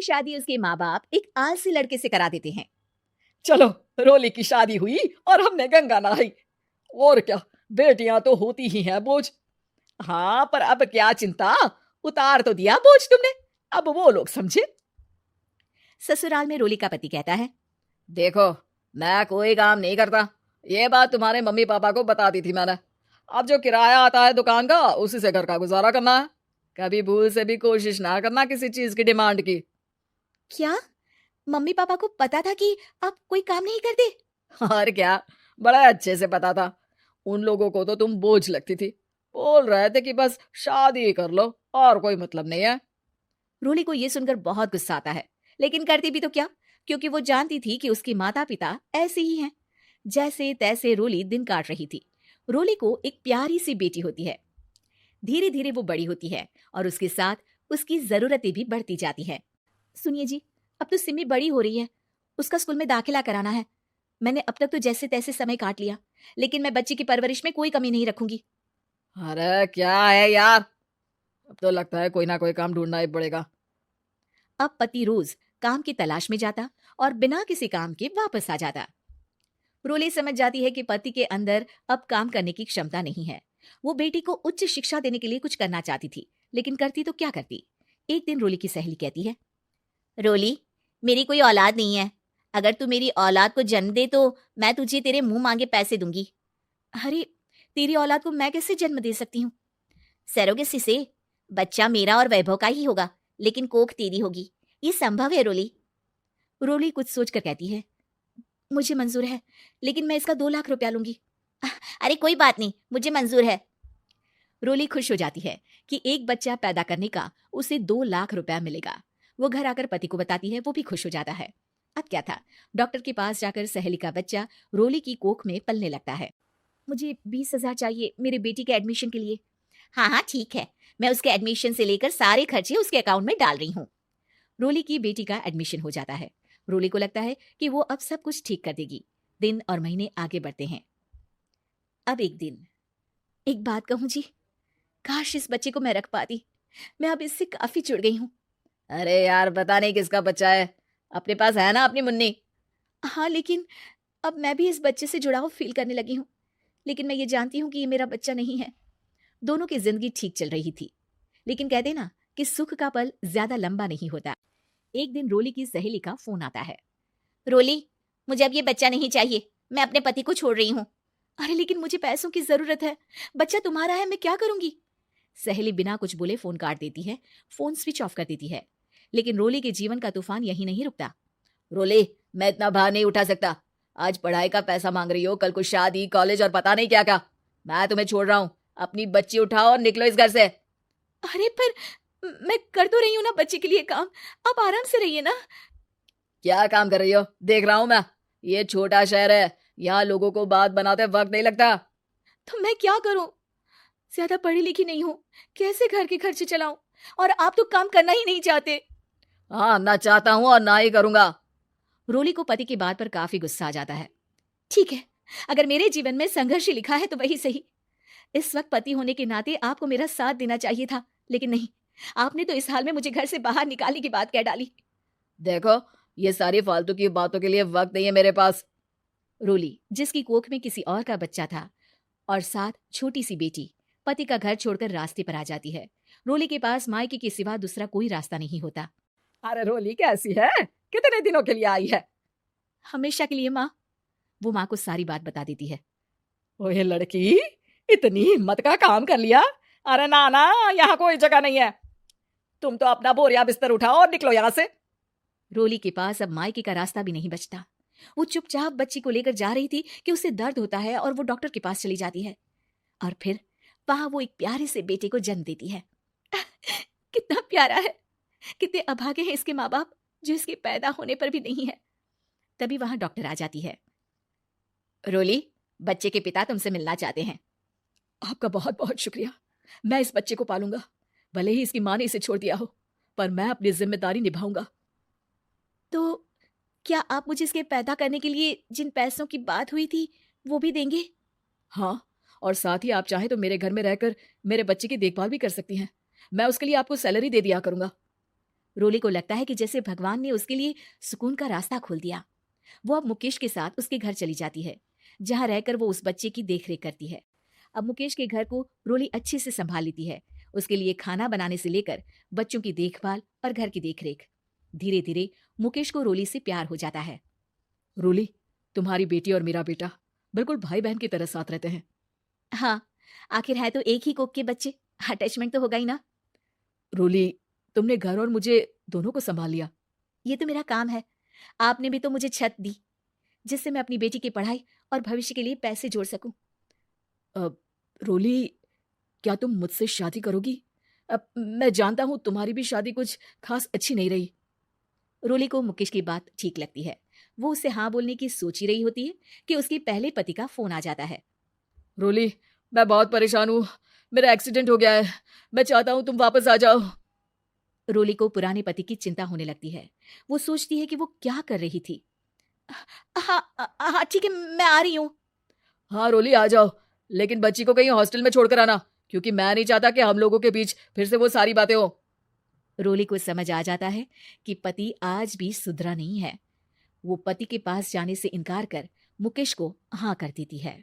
की शादी उसके माँ बाप एक आलसी लड़के से करा देते हैं। चलो, रोली की शादी हुई और हमने गंगा नहाई। और क्या, बेटियां तो होती ही हैं बोझ। हाँ, पर अब क्या चिंता, उतार तो दिया बोझ तुमने, अब वो लोग समझे। ससुराल में रोली का पति कहता है, देखो, मैं कोई काम नहीं करता, ये बात तुम्हारे मम्मी पापा को बता दी थी मैंने। अब जो किराया आता है दुकान का, उसी से घर का गुजारा करना है। कभी भूल से भी कोशिश ना करना किसी चीज की डिमांड की। क्या मम्मी पापा को पता था कि आप कोई काम नहीं करते? और क्या, बड़ा अच्छे से पता था। उन लोगों को तो तुम बोझ लगती थी, बोल रहे थे कि बस शादी कर लो और कोई मतलब नहीं है। रोली को यह सुनकर बहुत गुस्सा आता है, लेकिन करती भी तो क्या, क्योंकि वो जानती थी कि उसके माता पिता ऐसे ही हैं। जैसे तैसे रोली दिन काट रही थी। रोली को एक प्यारी सी बेटी होती है। धीरे धीरे वो बड़ी होती है और उसके साथ उसकी जरूरतें भी बढ़ती जाती है। सुनिए जी, अब तो सिमी बड़ी हो रही है, उसका स्कूल में दाखिला कराना है। मैंने अब तक तो जैसे तैसे समय काट लिया, लेकिन मैं बच्ची की परवरिश में कोई कमी नहीं रखूंगी। अरे क्या है यार, अब तो लगता है कोई ना कोई काम ढूंढना ही पड़ेगा। अब पति रोज काम की तलाश में जाता और बिना किसी काम के वापस आ जाता। रोली समझ जाती है कि पति के अंदर अब काम करने की क्षमता नहीं है। वो बेटी को उच्च शिक्षा देने के लिए कुछ करना चाहती थी, लेकिन करती तो क्या करती। एक दिन रोली की सहेली कहती है, रोली, मेरी कोई औलाद नहीं है। अगर तू मेरी औलाद को जन्म दे तो मैं तुझे तेरे मुंह मांगे पैसे दूंगी। अरे, तेरी औलाद को मैं कैसे जन्म दे सकती हूँ? सरोगेसी से। बच्चा मेरा और वैभव का ही होगा, लेकिन कोख तेरी होगी। ये संभव है रोली। रोली कुछ सोचकर कहती है, मुझे मंजूर है, लेकिन मैं इसका 2 लाख रुपया लूंगी। अरे कोई बात नहीं, मुझे मंजूर है। रोली खुश हो जाती है कि एक बच्चा पैदा करने का उसे 2 लाख रुपया मिलेगा। वो घर आकर पति को बताती है, वो भी खुश हो जाता है। अब क्या था, डॉक्टर के पास जाकर सहेली का बच्चा रोली की कोख में पलने लगता है। मुझे 20,000 चाहिए मेरी बेटी के एडमिशन के लिए। हाँ हाँ ठीक है, मैं उसके एडमिशन से लेकर सारे खर्चे उसके अकाउंट में डाल रही हूँ। रोली की बेटी का एडमिशन हो जाता है। रोली को लगता है कि वो अब सब कुछ ठीक कर देगी। दिन और महीने आगे बढ़ते हैं। अब एक दिन, एक बात कहूं जी, काश इस बच्चे को मैं रख पाती। मैं अब इससे काफी जुड़ गई हूँ। अरे यार, पता नहीं किसका बच्चा है, अपने पास है ना अपनी मुन्नी। हाँ, लेकिन अब मैं भी इस बच्चे से जुड़ाव फील करने लगी हूँ। लेकिन मैं ये जानती हूँ कि ये मेरा बच्चा नहीं है। दोनों की जिंदगी ठीक चल रही थी, लेकिन कहते ना कि सुख का पल ज्यादा लंबा नहीं होता। एक दिन रोली की सहेली का फोन आता है। रोली, मुझे अब ये बच्चा नहीं चाहिए, मैं अपने पति को छोड़ रही हूँ। अरे लेकिन मुझे पैसों की जरूरत है, बच्चा तुम्हारा है, मैं क्या करूंगी? सहेली बिना कुछ बोले फोन काट देती है, फोन स्विच ऑफ कर देती है। लेकिन रोली के जीवन का तूफान यही नहीं रुकता। रोली, मैं इतना भार नहीं उठा सकता। आज पढ़ाई का पैसा मांग रही हो, कल को शादी, कॉलेज और पता नहीं क्या क्या। मैं तुम्हें छोड़ रहा हूँ, अपनी बच्ची उठाओ और निकलो इस घर से। अरे पर मैं कर तो रही हूँ ना बच्चे के लिए काम, आप आराम से रहिए ना। क्या काम कर रही हो, देख रहा हूँ मैं। ये छोटा शहर है, यहाँ लोगों को बात बनाते वक्त नहीं लगता। तो मैं क्या करूं? ज्यादा पढ़ी लिखी नहीं हूं, कैसे घर के खर्चे चलाऊं? और आप तो काम करना ही नहीं चाहते। हाँ, ना चाहता हूँ और ना ही करूंगा। रोली को पति की बात पर काफी गुस्सा आ जाता है। ठीक है, अगर मेरे जीवन में संघर्ष ही लिखा है तो वही सही। इस वक्त पति होने के नाते आपको मेरा साथ देना चाहिए था, लेकिन नहीं, आपने तो इस हाल में मुझे घर से बाहर निकालने की बात कह डाली। देखो, ये सारी फालतू की बातों के लिए वक्त नहीं है मेरे पास। रोली, जिसकी कोख में किसी और का बच्चा था और साथ छोटी सी बेटी, पति का घर छोड़कर रास्ते पर आ जाती है। रोली के पास मायके के सिवा दूसरा कोई रास्ता नहीं होता। अरे रोली कैसी है, कितने दिनों के लिए आई है? हमेशा के लिए माँ। वो माँ को सारी बात बता देती है। ओए लड़की, इतनी हिम्मत का काम कर लिया। अरे ना ना, यहाँ कोई जगह नहीं है। तुम तो अपना बोरिया बिस्तर उठाओ और निकलो यहाँ से। रोली के पास अब मायके का रास्ता भी नहीं बचता। वो चुपचाप बच्ची को लेकर जा रही थी कि उसे दर्द होता है और वो डॉक्टर के पास चली जाती है। और फिर वहां वो एक प्यारे से बेटे को जन्म देती है। कितना प्यारा है, कितने अभागे हैं इसके माँ बाप जो इसके पैदा होने पर भी नहीं है। तभी वहां डॉक्टर आ जाती है। रोली, बच्चे के पिता तुमसे मिलना चाहते हैं। आपका बहुत बहुत शुक्रिया, मैं इस बच्चे को पालूंगा। भले ही इसकी माँ ने इसे छोड़ दिया हो, पर मैं अपनी जिम्मेदारी निभाऊंगा। तो क्या आप मुझे इसके पैदा करने के लिए जिन पैसों की बात हुई थी वो भी देंगे? हाँ, और साथ ही आप चाहें तो मेरे घर में रहकर मेरे बच्चे की देखभाल भी कर सकती हैं। मैं उसके लिए आपको सैलरी दे दिया करूंगा। रोली को लगता है कि जैसे भगवान ने उसके लिए सुकून का रास्ता खोल दिया। वो अब मुकेश के साथ उसके घर चली जाती है, जहां रहकर वो उस बच्चे की देखरेख करती है। अब मुकेश के घर को रोली अच्छे से संभाल लेती है, उसके लिए खाना बनाने से लेकर बच्चों की देखभाल और घर की देखरेख। धीरे धीरे मुकेश को रोली से प्यार हो जाता है। रोली, तुम्हारी बेटी और मेरा बेटा बिल्कुल भाई बहन की तरह साथ रहते हैं। हाँ, आखिर है तो एक ही कोख के बच्चे, अटैचमेंट तो होगा ही ना। रोली, तुमने घर और मुझे दोनों को संभाल लिया। ये तो मेरा काम है। आपने भी तो मुझे छत दी, जिससे मैं अपनी बेटी की पढ़ाई और भविष्य के लिए पैसे जोड़ सकूं। अब रोली, क्या तुम मुझसे शादी करोगी? अब मैं जानता हूं तुम्हारी भी शादी कुछ खास अच्छी नहीं रही। रोली को मुकेश की बात ठीक लगती है। वो उससे हाँ बोलने की सोच ही रही होती है कि उसके पहले पति का फोन आ जाता है। रोली, मैं बहुत परेशान हूँ। मेरा एक्सीडेंट हो गया है। मैं चाहता हूँ तुम वापस आ जाओ। रोली को पुराने पति की चिंता होने लगती है। वो सोचती है कि वो क्या कर रही थी। हाँ हाँ ठीक है, मैं आ रही हूँ। हाँ रोली, आ जाओ, लेकिन बच्ची को कहीं हॉस्टल में छोड़कर आना, क्योंकि मैं नहीं चाहता कि हम लोगों के बीच फिर से वो सारी बातें हो। रोली को समझ आ जाता है कि पति आज भी सुधरा नहीं है। वो पति के पास जाने से इनकार कर मुकेश को हाँ कर देती है।